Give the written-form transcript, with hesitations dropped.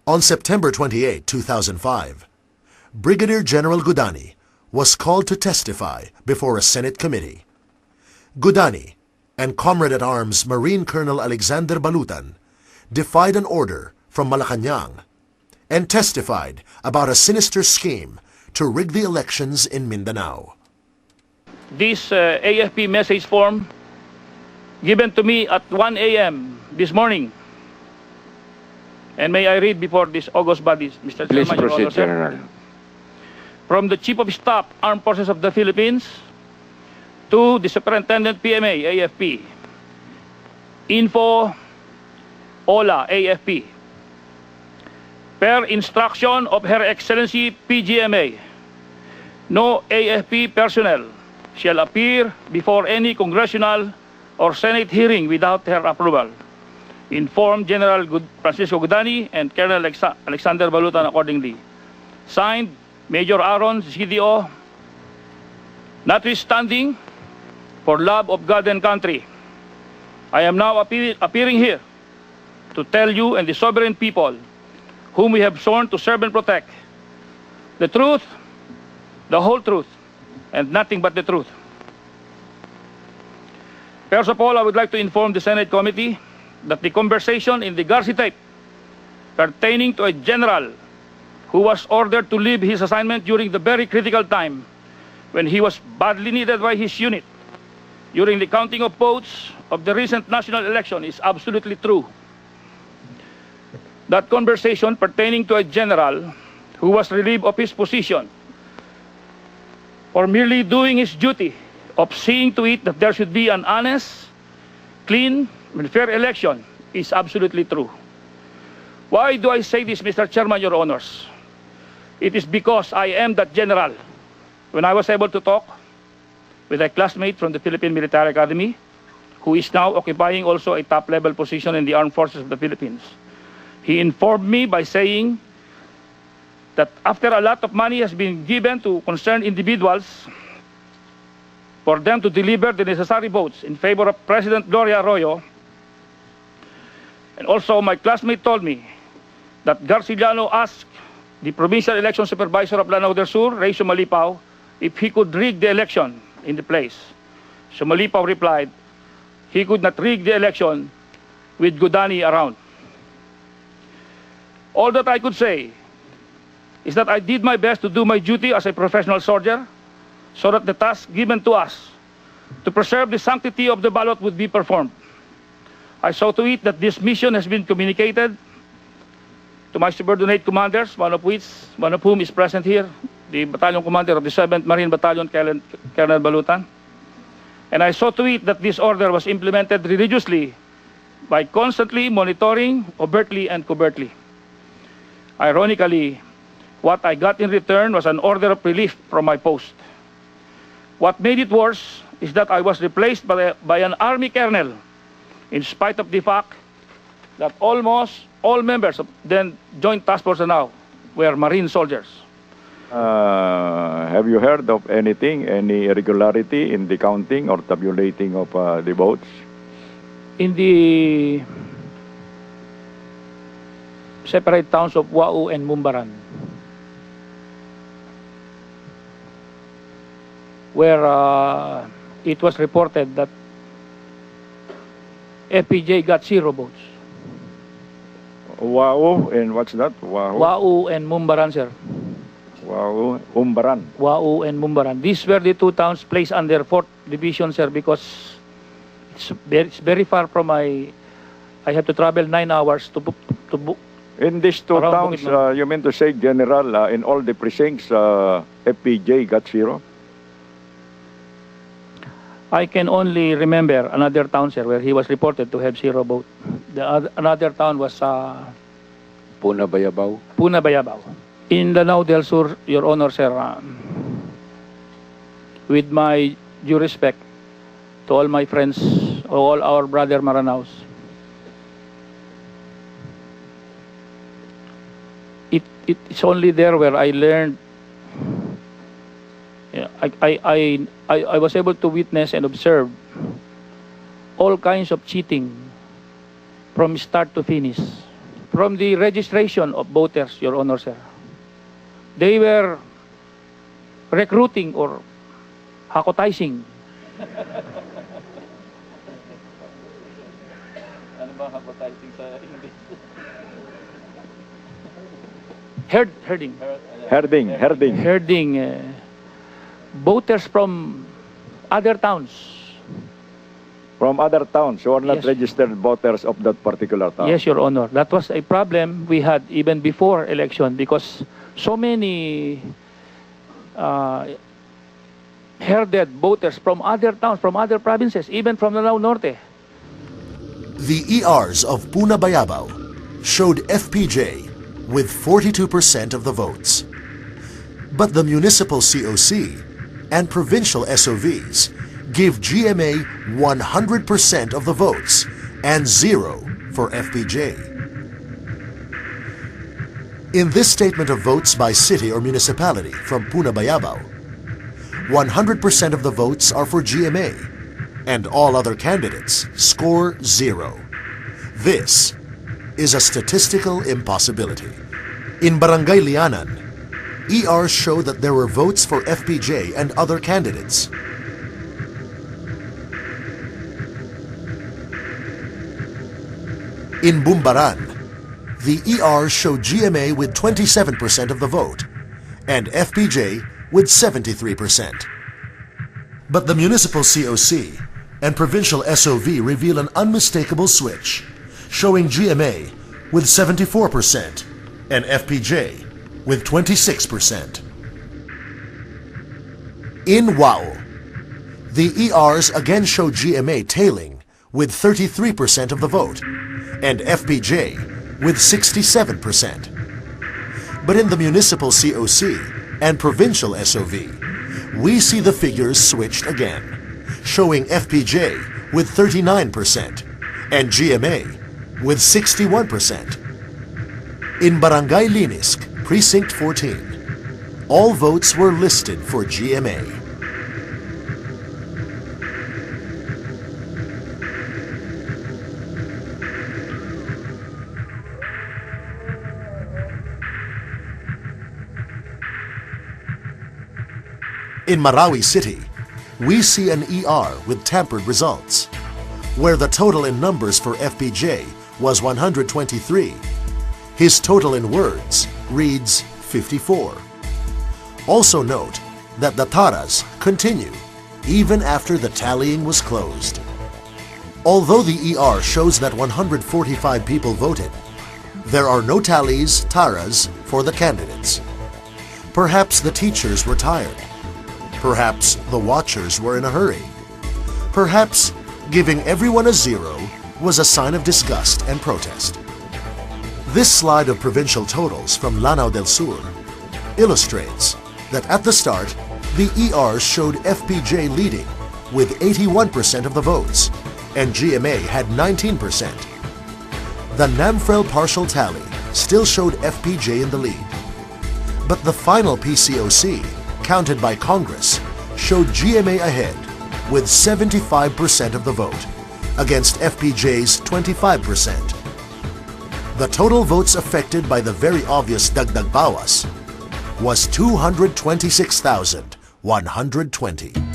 On September 28, 2005, Brigadier General Gudani was called to testify before a Senate committee. Gudani and Comrade-at-Arms Marine Colonel Alexander Balutan defied an order from Malacanang and testified about a sinister scheme to rig the elections in Mindanao. This AFP message form given to me at 1 a.m. this morning. And may I read before this august body, Mr. Please Chairman, Your proceed, Honor, sir? General. From the Chief of Staff, Armed Forces of the Philippines, to the Superintendent PMA, AFP, Info, OLA, AFP, per instruction of Her Excellency PGMA, no AFP personnel shall appear before any congressional or Senate hearing without her approval. Inform General Francisco Gudani and Colonel Alexander Balutan accordingly. Signed, Major Aaron, CDO, notwithstanding, for love of God and country, I am now appearing here to tell you and the sovereign people whom we have sworn to serve and protect the truth, the whole truth, and nothing but the truth. First of all, I would like to inform the Senate committee that the conversation in the Garci tape pertaining to a general who was ordered to leave his assignment during the very critical time when he was badly needed by his unit during the counting of votes of the recent national election is absolutely true. That conversation pertaining to a general who was relieved of his position for merely doing his duty of seeing to it that there should be an honest, clean, and fair election is absolutely true. Why do I say this, Mr. Chairman, Your Honors? It is because I am that general. When I was able to talk with a classmate from the Philippine Military Academy, who is now occupying also a top-level position in the Armed Forces of the Philippines, he informed me by saying that after a lot of money has been given to concerned individuals for them to deliver the necessary votes in favor of President Gloria Arroyo, and also my classmate told me that Garci asked the Provincial Election Supervisor of Lanao del Sur, Ray Sumalipao, if he could rig the election in the place. Sumalipao replied, he could not rig the election with Gudani around. All that I could say is that I did my best to do my duty as a professional soldier so that the task given to us to preserve the sanctity of the ballot would be performed. I saw to it that this mission has been communicated to my subordinate commanders, one of whom is present here, the battalion commander of the 7th Marine Battalion, Colonel Balutan. And I saw to it that this order was implemented religiously by constantly monitoring, overtly and covertly. Ironically, what I got in return was an order of relief from my post. What made it worse is that I was replaced by an army colonel, in spite of the fact that almost all members of the Joint Task Force now were Marine soldiers. Have you heard of anything, any irregularity in the counting or tabulating of the votes? In the separate towns of Wau and Mumbaran, where it was reported that FPJ got 0 votes. Wau, and what's that? Wau and Mumbaran, sir. Wau, Umbaran. Wau and Mumbaran. These were the 2 towns placed under 4th Division, sir, because it's very far from I have to travel 9 hours to book. In these 2 towns, you mean to say, General, in all the precincts, FPJ got 0? I can only remember another town, sir, where he was reported to have 0 vote. Another town was Punabayabao. Punabayabao. In Lanao del Sur, Your Honor, sir, with my due respect to all my friends, all our brother Maranaos, it's only there where I learned. I was able to witness and observe all kinds of cheating from start to finish, from the registration of voters, Your Honor, sir. They were recruiting or hakotizing. Ano ba hakotizing sa English? Herding voters from other towns. From other towns who are not Yes. registered voters of that particular town. Yes, Your Honor. That was a problem we had even before election because so many herded voters from other towns, from other provinces, even from Lanao Norte. The ERs of Puna Bayabao showed FPJ with 42% of the votes. But the municipal COC and provincial SOVs give GMA 100% of the votes and 0 for FPJ. In this statement of votes by city or municipality from Puna Bayabao, 100% of the votes are for GMA and all other candidates score 0. This is a statistical impossibility. In Barangay Lianan, ERs show that there were votes for FPJ and other candidates. In Bumbaran, the ERs show GMA with 27% of the vote and FPJ with 73%. But the municipal COC and provincial SOV reveal an unmistakable switch, showing GMA with 74% and FPJ with 26%. In Wao, the ERs again show GMA tailing with 33% of the vote and FPJ with 67%. But in the municipal COC and provincial SOV, we see the figures switched again, showing FPJ with 39% and GMA with 61%. In Barangay Linisk, Precinct 14, all votes were listed for GMA. In Marawi City, we see an ER with tampered results, where the total in numbers for FPJ was 123. His total in words reads 54. Also note that the taras continue even after the tallying was closed. Although the ER shows that 145 people voted, there are no tallies, taras, for the candidates. Perhaps the teachers were tired. Perhaps the watchers were in a hurry. Perhaps giving everyone a 0 was a sign of disgust and protest. This slide of provincial totals from Lanao del Sur illustrates that at the start, the ERs showed FPJ leading with 81% of the votes and GMA had 19%. The NAMFREL partial tally still showed FPJ in the lead. But the final PCOC, counted by Congress, showed GMA ahead with 75% of the vote against FPJ's 25%. The total votes affected by the very obvious dagdag bawas was 226,120.